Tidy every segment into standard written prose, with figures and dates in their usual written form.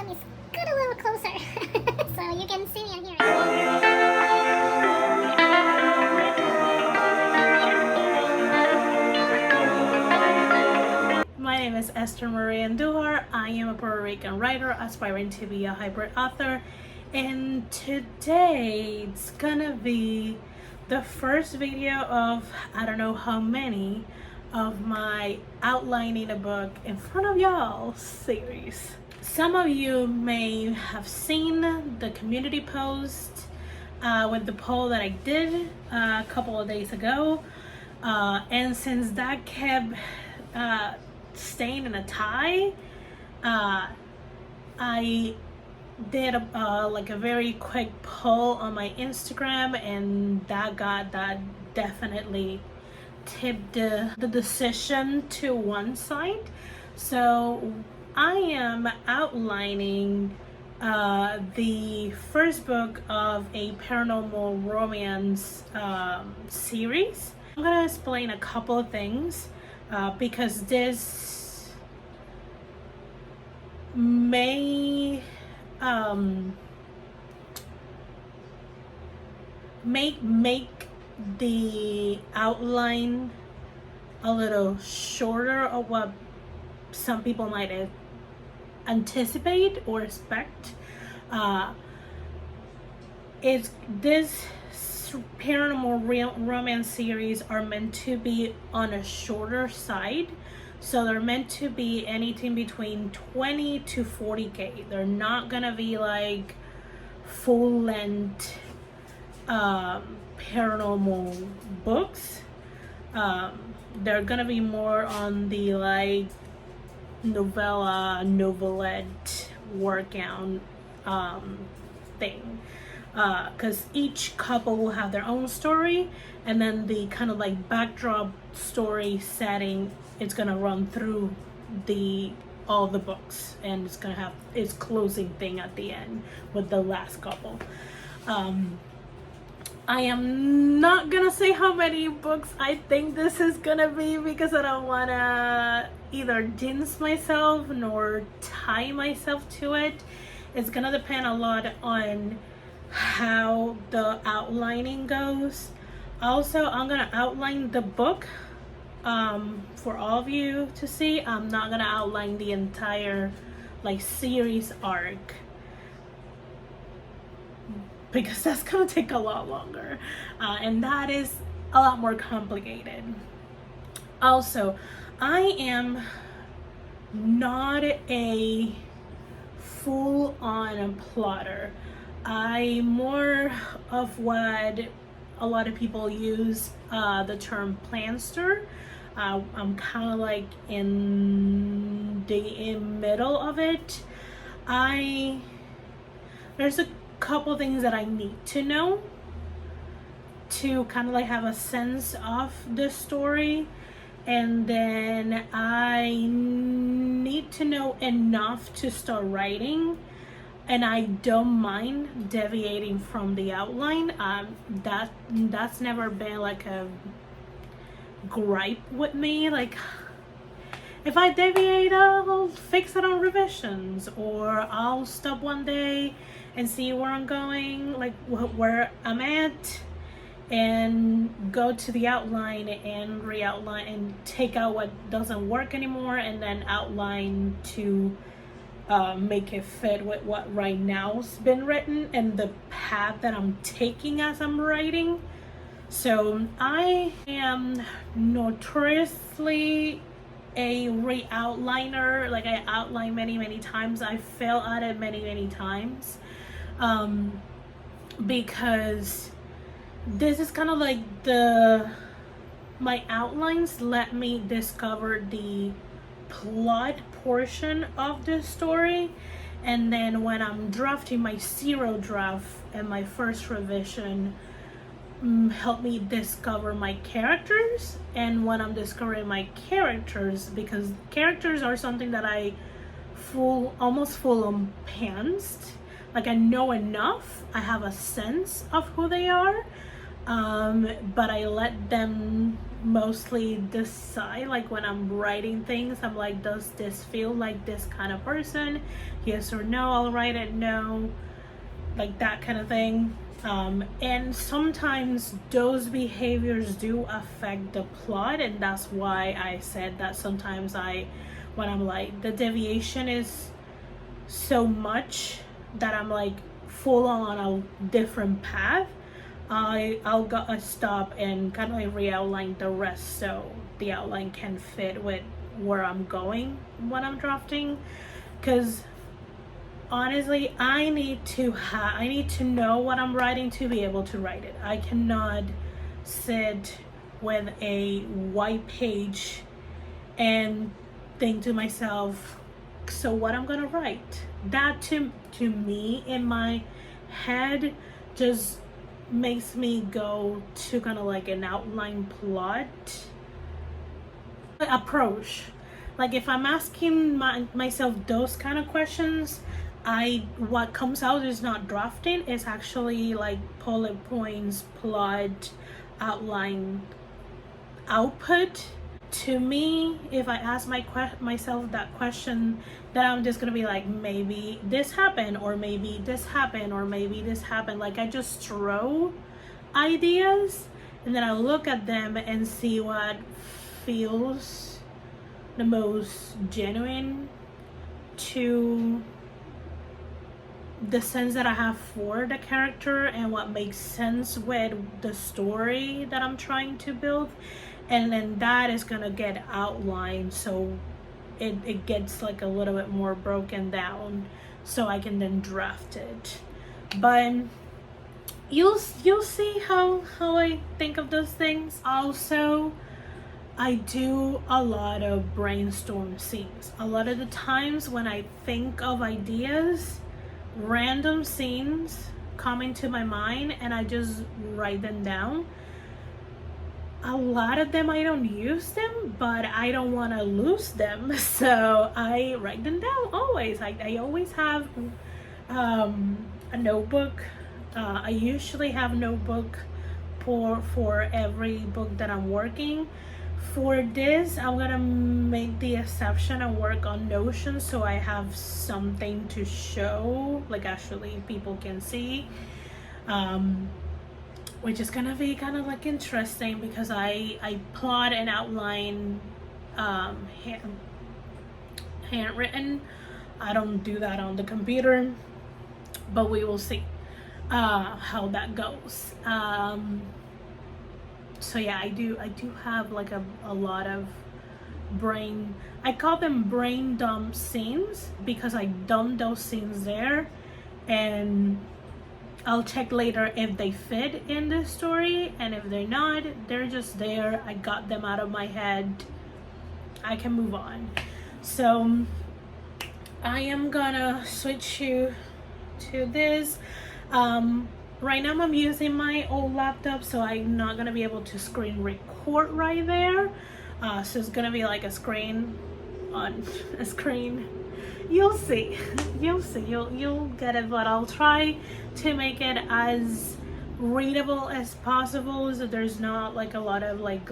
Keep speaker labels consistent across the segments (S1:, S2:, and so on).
S1: let me scoot a little closer so you can see me and hear me.
S2: My name is Esther Marie Andujar. I am a Puerto Rican writer aspiring to be a hybrid author, and today it's gonna be the first video of I don't know how many of my outlining a book in front of y'all series. Some of you may have seen the community post with the poll that I did a couple of days ago, and since that kept staying in a tie, I did like a very quick poll on my Instagram, and that definitely tipped the decision to one side. So I am outlining the first book of a paranormal romance series. I'm gonna explain a couple of things because this may make the outline a little shorter of what some people might anticipate or expect. This paranormal romance series are meant to be on a shorter side, so they're meant to be anything between 20 to 40k. They're not gonna be like full-length paranormal books. They're gonna be more on the like novelette workout thing, because each couple will have their own story, and then the kind of like backdrop story setting, it's gonna run through all the books, and it's gonna have its closing thing at the end with the last couple. I am not gonna say how many books I think this is gonna be, because I don't wanna either jinx myself nor tie myself to it. It's gonna depend a lot on how the outlining goes. Also, I'm gonna outline the book for all of you to see. I'm not gonna outline the entire like series arc, because that's gonna take a lot longer, and that is a lot more complicated. Also, I am not a full-on plotter. I'm more of what a lot of people use the term planster. I'm kind of like in the middle of it. There's a couple things that I need to know to kind of like have a sense of the story, and then I need to know enough to start writing, and I don't mind deviating from the outline. That's never been like a gripe with me. Like, if I deviate, I'll fix it on revisions, or I'll stop one day and see where I'm going, like where I'm at, and go to the outline and re-outline and take out what doesn't work anymore, and then outline to make it fit with what right now's been written and the path that I'm taking as I'm writing. So I am notoriously a re-outliner. Like, I outline many times. I fail at it many times, because this is kind of like my outlines let me discover the plot portion of the story, and then when I'm drafting my zero draft and my first revision, help me discover my characters. And when I'm discovering my characters, because characters are something that I almost full on pantsed, like I know enough, I have a sense of who they are, but I let them mostly decide. Like when I'm writing things, I'm like, does this feel like this kind of person? Yes or no. I'll write it no, like that kind of thing. And sometimes those behaviors do affect the plot, and that's why I said that sometimes when I'm like, the deviation is so much that I'm like full on a different path, I'll gotta stop and kind of like re-outline the rest so the outline can fit with where I'm going when I'm drafting. Because honestly, I need to know what I'm writing to be able to write it. I cannot sit with a white page and think to myself, so what I'm gonna write. That to me in my head just makes me go to kind of like an outline plot approach. Like if I'm asking myself those kind of questions, what comes out is not drafting, it's actually like bullet points, plot, outline, output. To me, if I ask myself that question, then I'm just gonna be like, maybe this happened, or maybe this happened, or maybe this happened. Like I just throw ideas and then I look at them and see what feels the most genuine to the sense that I have for the character and what makes sense with the story that I'm trying to build. And then that is gonna get outlined so it gets like a little bit more broken down so I can then draft it. But you'll see how I think of those things. Also, I do a lot of brainstorm scenes. A lot of the times when I think of ideas, random scenes come into my mind and I just write them down. A lot of them I don't use them, but I don't want to lose them, so I write them down always. I always have a notebook. I usually have a notebook for every book that I'm working. For this, I'm gonna make the exception and work on Notion so I have something to show, like actually people can see, which is gonna be kind of like interesting because I plot and outline handwritten. I don't do that on the computer, but we will see how that goes. So yeah, I do have like a lot of I call them brain dump scenes because I dump those scenes there and I'll check later if they fit in the story, and if they're not, they're just there. I got them out of my head. I can move on. So I am gonna switch you to this. Right now I'm using my old laptop, so I'm not gonna be able to screen record right there. So it's gonna be like a screen on a screen. You'll see, you'll get it, but I'll try to make it as readable as possible so there's not like a lot of like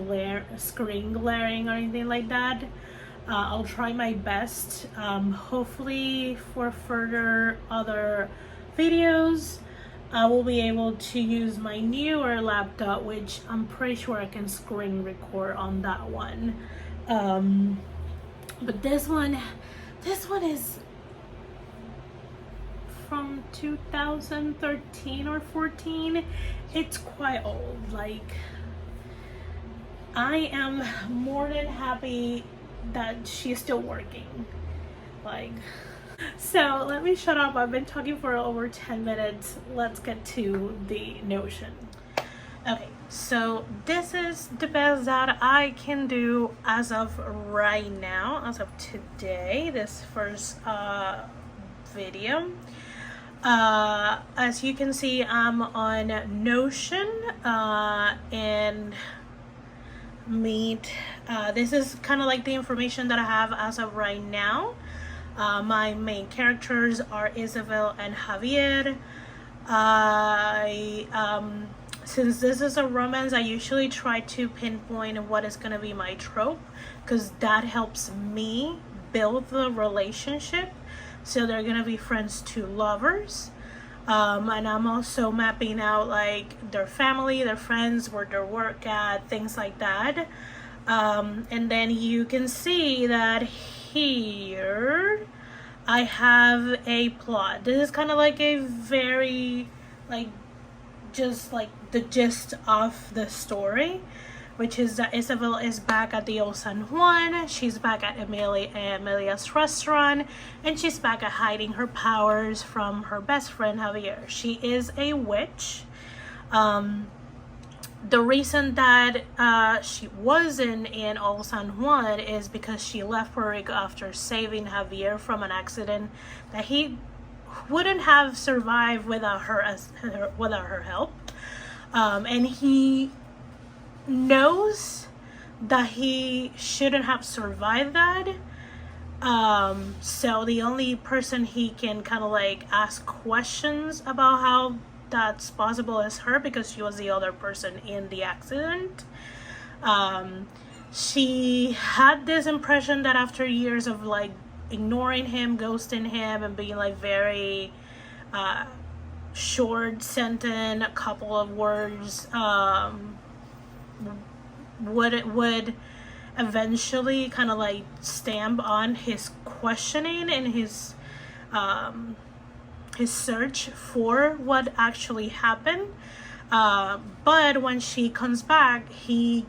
S2: screen glaring or anything like that. I'll try my best. Hopefully for further other videos I will be able to use my newer laptop, which I'm pretty sure I can screen record on that one. But this one is from 2013 or 14. It's quite old. Like, I am more than happy that she's still working. Like, so let me shut up. I've been talking for over 10 minutes. Let's get to the Notion. Okay, so this is the best that I can do as of right now, as of today, this first video. As you can see, I'm on Notion and Meet. This is kind of like the information that I have as of right now. My main characters are Isabel and Javier. I since this is a romance, I usually try to pinpoint what is going to be my trope, because that helps me build the relationship. So they're going to be friends to lovers. And I'm also mapping out like their family, their friends, where they work at, things like that. And then you can see that here I have a plot. This is kind of like a very, like, just like the gist of the story, which is that Isabel is back at the old San Juan. She's back at Emilia's restaurant, and she's back at hiding her powers from her best friend Javier. She is a witch. The reason that she wasn't in Old San Juan is because she left Puerto Rico after saving Javier from an accident that he wouldn't have survived without her help. And he knows that he shouldn't have survived that. So the only person he can kind of like ask questions about how that's possible is her, because she was the other person in the accident. She had this impression that after years of like ignoring him, ghosting him, and being like very short sentence, a couple of words, would eventually kind of like stamp on his questioning and his search for what actually happened. But when she comes back, he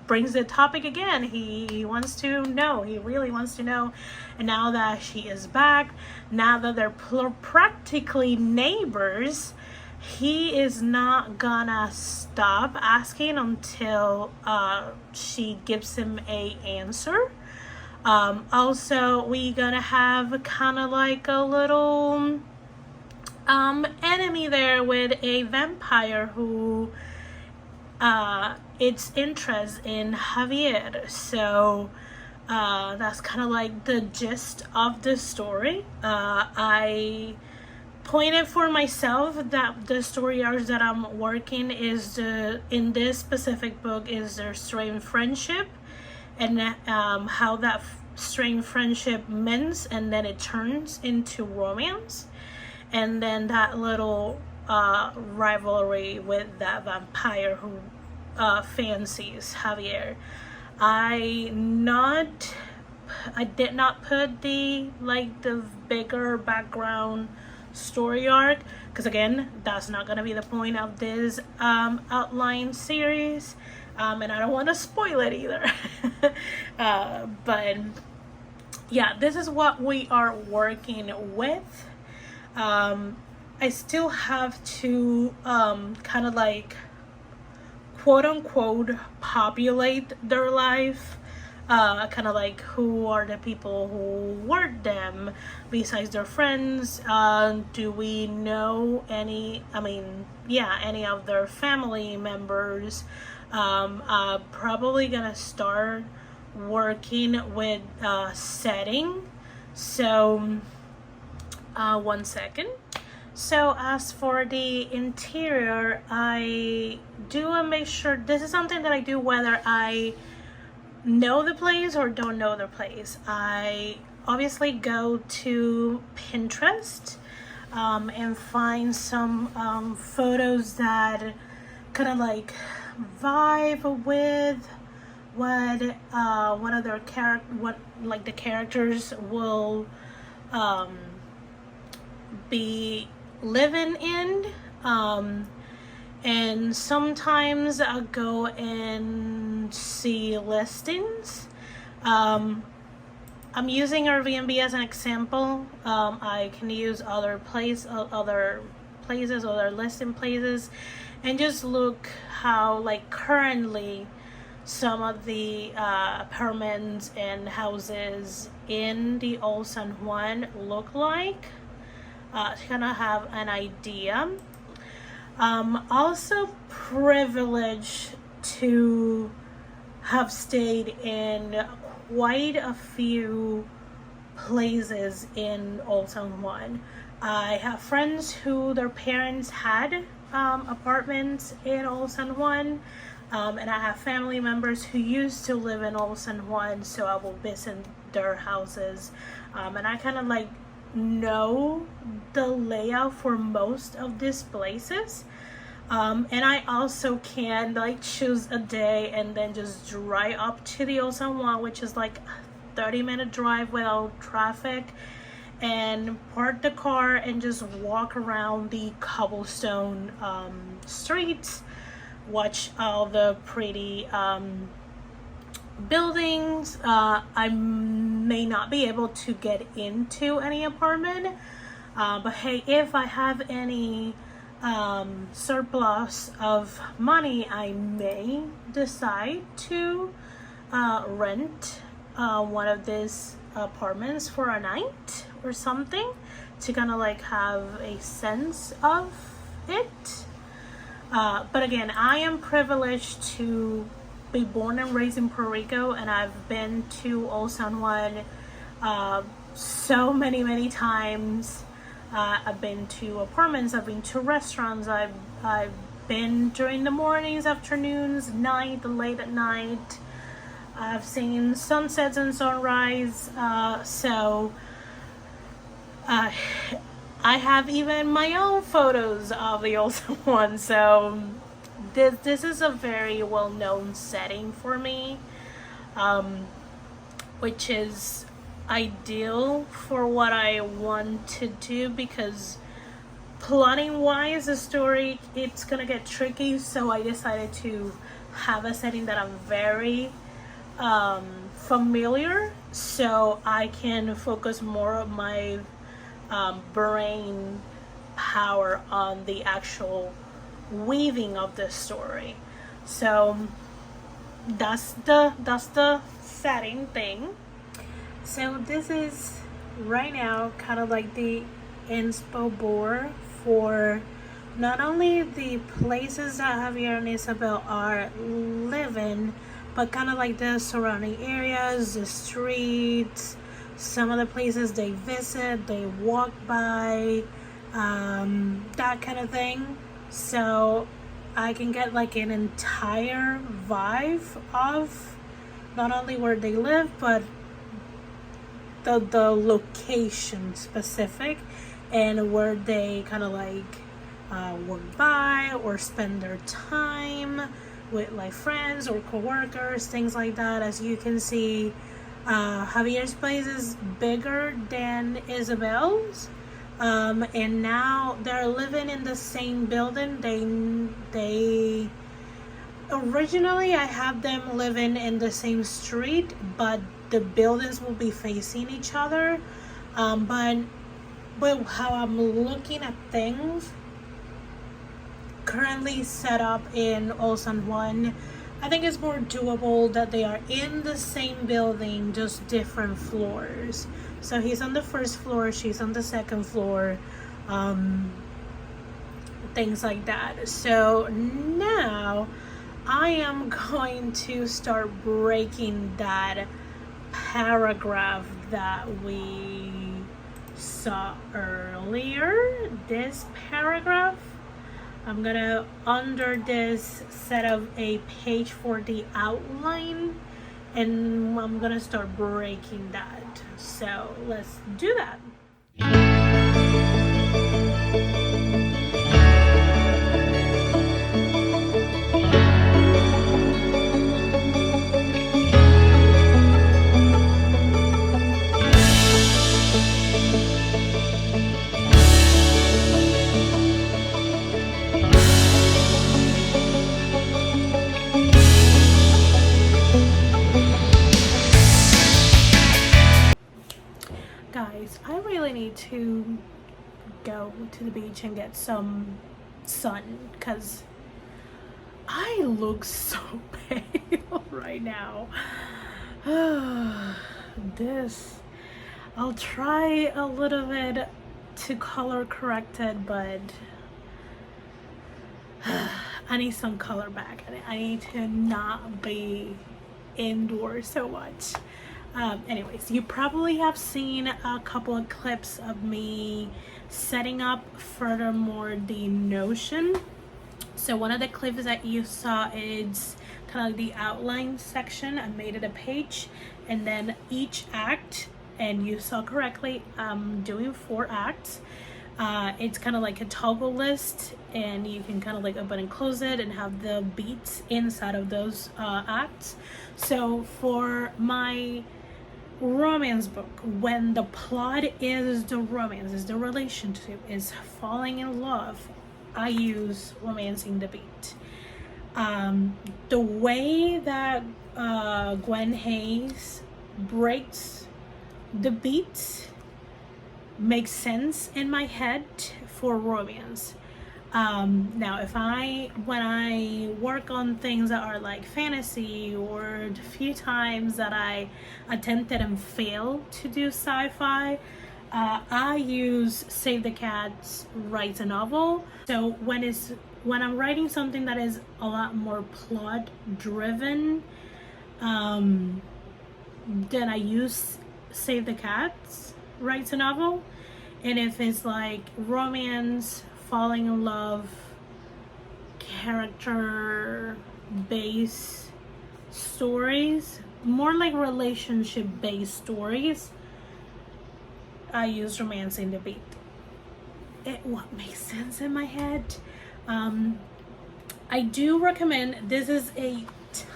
S2: brings the topic again. He wants to know. He really wants to know. And now that she is back, now that they're practically neighbors, he is not gonna stop asking until she gives him a answer. Also, we gonna have kind of like a little enemy there with a vampire who its interest in Javier. So that's kind of like the gist of the story. I pointed for myself that the story arcs that I'm working is in this specific book is their strained friendship, and how that strained friendship mends and then it turns into romance, and then that little rivalry with that vampire who fancies Javier. I did not put the bigger background story arc, because again, that's not gonna be the point of this outline series, and I don't want to spoil it either. But yeah, this is what we are working with. I still have to kind of like quote unquote populate their life. Kind of like, who are the people who work them besides their friends? Do we know any of their family members? Probably gonna start working with setting. So one second. So as for the interior, I do make sure this is something that I do whether I know the place or don't know the place. I obviously go to Pinterest and find some photos that kind of like vibe with what one of their the characters will be living in. And sometimes I'll go and see listings. I'm using Airbnb as an example. I can use other listing places, and just look how like currently some of the apartments and houses in the old San Juan look like, to kind of have an idea. Also privileged to have stayed in quite a few places in Old San Juan. I have friends who their parents had apartments in Old San Juan. And I have family members who used to live in Old San Juan, so I will visit their houses. And I kind of like know the layout for most of these places. And I also can like choose a day and then just drive up to the Old San Juan, which is like a 30-minute drive without traffic, and park the car and just walk around the cobblestone streets, watch all the pretty buildings. I may not be able to get into any apartment, but hey, if I have any surplus of money, I may decide to rent one of these apartments for a night or something, to kind of like have a sense of it. But again, I am privileged to be born and raised in Puerto Rico, and I've been to Old San Juan so many times. I've been to apartments, I've been to restaurants, I've been during the mornings, afternoons, night, late at night. I've seen sunsets and sunrise, so I have even my own photos of the Old San Juan. So this is a very well-known setting for me, which is ideal for what I want to do, because plotting wise the story, it's gonna get tricky, so I decided to have a setting that I'm very familiar, so I can focus more of my brain power on the actual weaving of the story. So that's the setting thing. So this is right now kind of like the inspo board for not only the places that Javier and Isabel are living, but kind of like the surrounding areas, the streets, some of the places they visit, they walk by, that kind of thing. So I can get like an entire vibe of not only where they live, but the location specific, and where they kind of like work by or spend their time with like friends or co-workers, things like that. As you can see, Javier's place is bigger than Isabel's, and now they're living in the same building. They originally, I have them living in the same street, but the buildings will be facing each other. But how I'm looking at things currently set up in Old San Juan, I think it's more doable that they are in the same building, just different floors. So he's on the first floor, she's on the second floor, things like that. So now I am going to start breaking that paragraph that we saw earlier. This paragraph, I'm gonna, under this, set up a page for the outline, and I'm gonna start breaking that. So let's do that. Guys, I really need to go to the beach and get some sun, because I look so pale right now. This, I'll try a little bit to color correct it, but I need some color back. I need to not be indoors so much. Anyways, you probably have seen a couple of clips of me setting up furthermore the Notion So one of the clips that you saw is kind of like the outline section. I made it a page, and then each act, and you saw correctly, I'm doing 4 acts. It's kind of like a toggle list, and you can kind of like open and close it and have the beats inside of those acts. So for my romance book, when the plot is the romance, is the relationship, is falling in love, I use Romancing the Beat. The way that Gwen Hayes breaks the beats makes sense in my head for romance. Now, when I work on things that are like fantasy, or the few times that I attempted and failed to do sci-fi, I use Save the Cats writes a novel. So when I'm writing something that is a lot more plot driven, then I use Save the Cats writes a novel. And if it's like romance, falling in love, character based stories, more like relationship based stories, I use Romancing the Beat. What makes sense in my head. I do recommend, this is a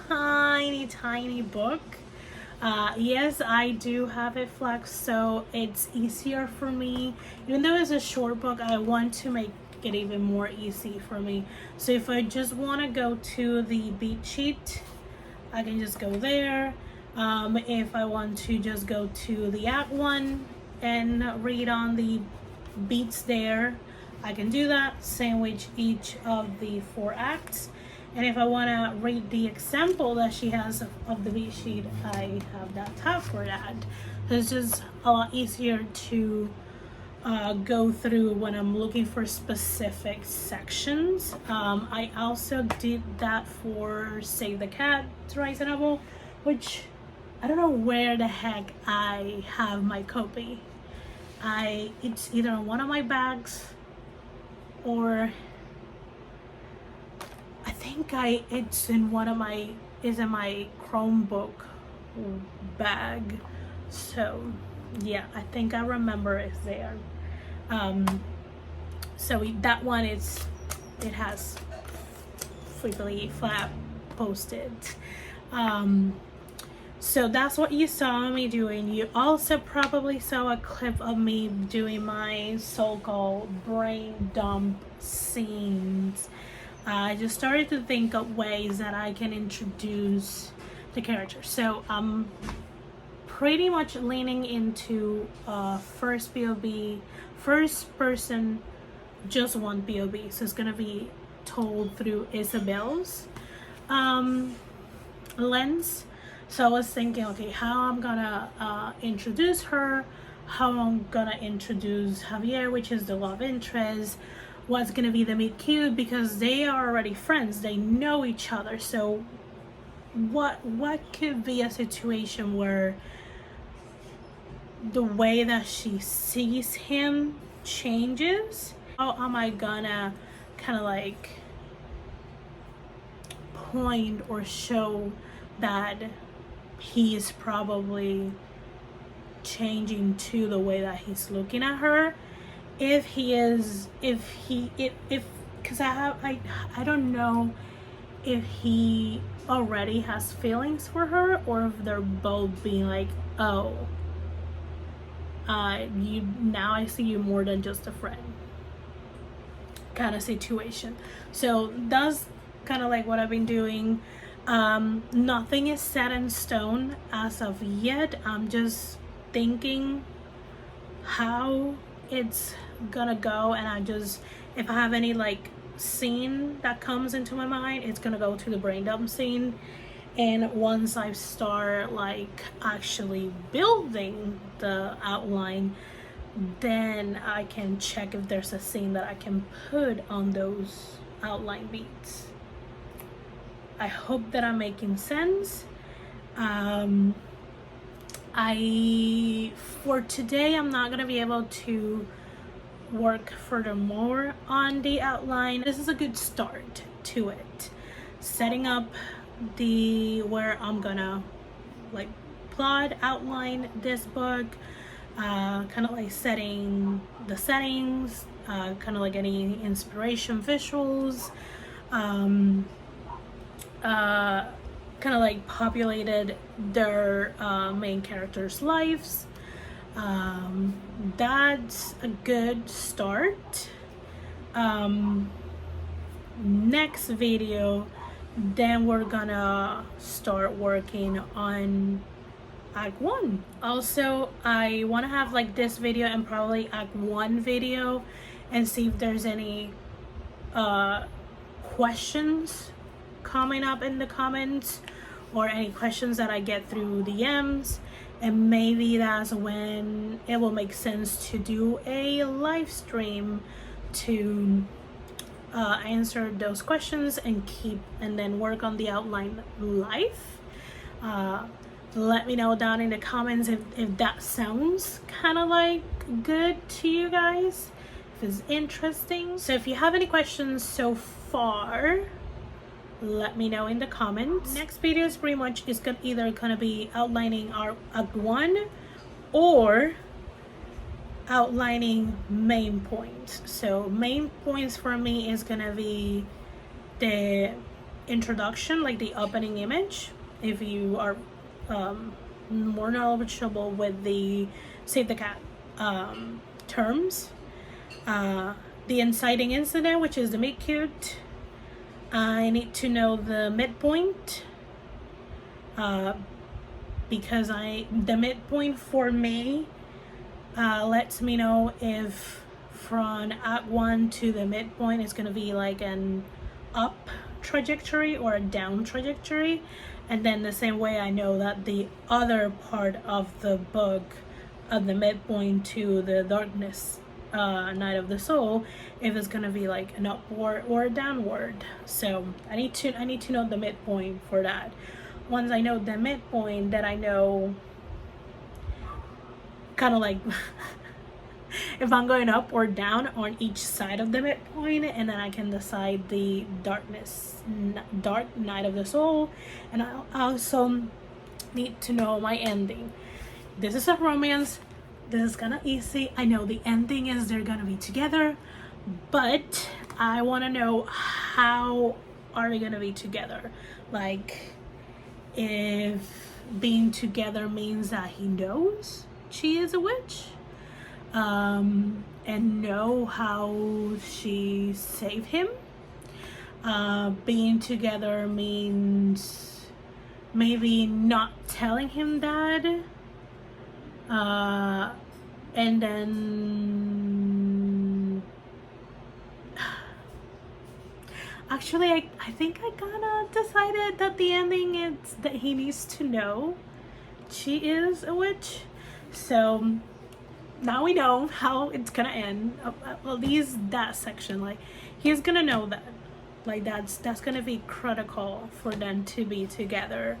S2: tiny book. Yes, I do have it flexed, so it's easier for me. Even though it's a short book, I want to make it even more easy for me. So if I just want to go to the beat sheet, I can just go there. If I want to just go to the act 1 and read on the beats there, I can do that, sandwich each of the 4 acts. And if I want to read the example that she has of the beat sheet, I have that tab for that. So it's just a lot easier to go through when I'm looking for specific sections. I also did that for Save the Cat writes a novel, which I don't know where the heck I have my copy. It's either in one of my bags, or I think it's in my Chromebook bag. So yeah, I think I remember it's there. So that one it has Flippily Flap posted. So that's what you saw me doing. You also probably saw a clip of me doing my so-called brain dump scenes. I just started to think of ways that I can introduce the character. So I'm pretty much leaning into first POV, first person, just one POV. So it's gonna be told through Isabel's lens. So I was thinking, okay, how I'm gonna introduce her, how I'm gonna introduce Javier, which is the love interest, what's gonna be the meet cute, because they are already friends, they know each other. So what could be a situation where the way that she sees him changes? How am I gonna kind of like point or show that he is probably changing to the way that he's looking at her? Because I don't know if he already has feelings for her, or if they're both being like, oh, now I see you more than just a friend kind of situation. So that's kind of like what I've been doing. Nothing is set in stone as of yet. I'm just thinking how it's gonna go, and if I have any like scene that comes into my mind, it's gonna go to the brain dump scene. And once I start like actually building the outline, then I can check if there's a scene that I can put on those outline beats. I hope that I'm making sense. For today, I'm not gonna be able to work furthermore on the outline. This is a good start to it, setting up the where I'm gonna like plot, outline this book, kind of like setting the settings, kind of like any inspiration visuals, kind of like populated their main characters' lives. That's a good start. Next video, then we're gonna start working on Act 1. Also, I want to have like this video and probably Act 1 video and see if there's any questions coming up in the comments or any questions that I get through DMs, and maybe that's when it will make sense to do a live stream to answer those questions and then work on the outline live. Let me know down in the comments if that sounds kind of like good to you guys, if it's interesting. So if you have any questions so far, let me know in the comments. Next video is pretty much either gonna be outlining our Act 1 or outlining main points. So main points for me is gonna be the introduction, like the opening image, if you are more knowledgeable with the Save the Cat terms, the inciting incident, which is the meet cute. I need to know the midpoint, because the midpoint for me lets me know if from Act 1 to the midpoint is going to be like an up trajectory or a down trajectory, and then the same way I know that the other part of the book, of the midpoint to the darkness, Night of the Soul, if it's gonna be like an upward or a downward. So I need to know the midpoint for that. Once I know the midpoint, then I know kind of like if I'm going up or down on each side of the midpoint, and then I can decide the dark Night of the Soul. And I also need to know my ending. This is a romance. This is kind of easy. I know the ending is they're gonna be together, but I want to know how are they gonna be together. Like, if being together means that he knows she is a witch, and know how she saved him. Being together means maybe not telling him that, and then actually I think I kind of decided that the ending is that he needs to know she is a witch. So now we know how it's gonna end, at least that section. Like, he's gonna know that, like, that's gonna be critical for them to be together.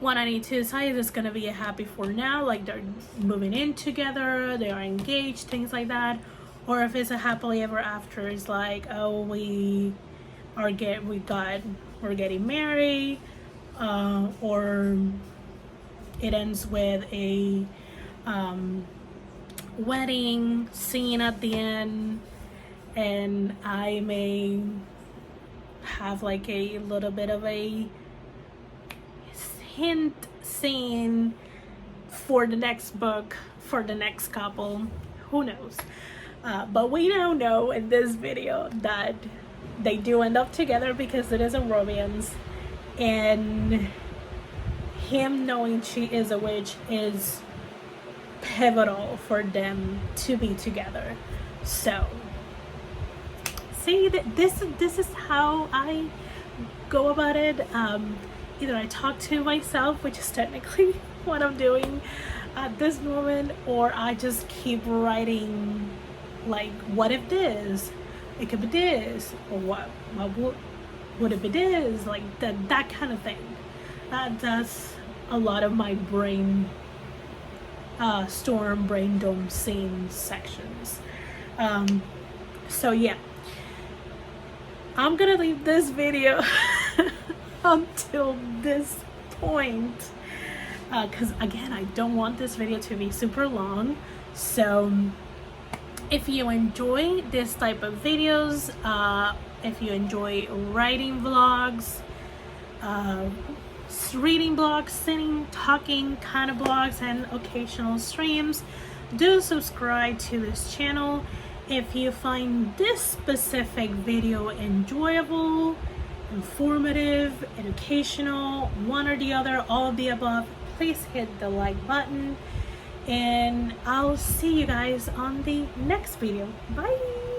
S2: What I need to decide is it's gonna be a happy for now, like they're moving in together, they are engaged, things like that, or if it's a happily ever after, it's like, oh, we're getting married, or it ends with a wedding scene at the end, and I may have like a little bit of a hint scene for the next book, for the next couple, who knows. But we now know in this video that they do end up together because it is a romance, and him knowing she is a witch is pivotal for them to be together. So see, that this is how I go about it. Either I talk to myself, which is technically what I'm doing at this moment, or I just keep writing, like, what if this, it could be this, or what if it is, like that kind of thing. That's a lot of my brain storm brain dome scene sections. So yeah, I'm gonna leave this video until this point because again, I don't want this video to be super long. So if you enjoy this type of videos, if you enjoy writing vlogs, reading blogs, singing, talking kind of blogs, and occasional streams, do subscribe to this channel. If you find this specific video enjoyable, informative, educational, one or the other, all of the above, please hit the like button, and I'll see you guys on the next video. Bye.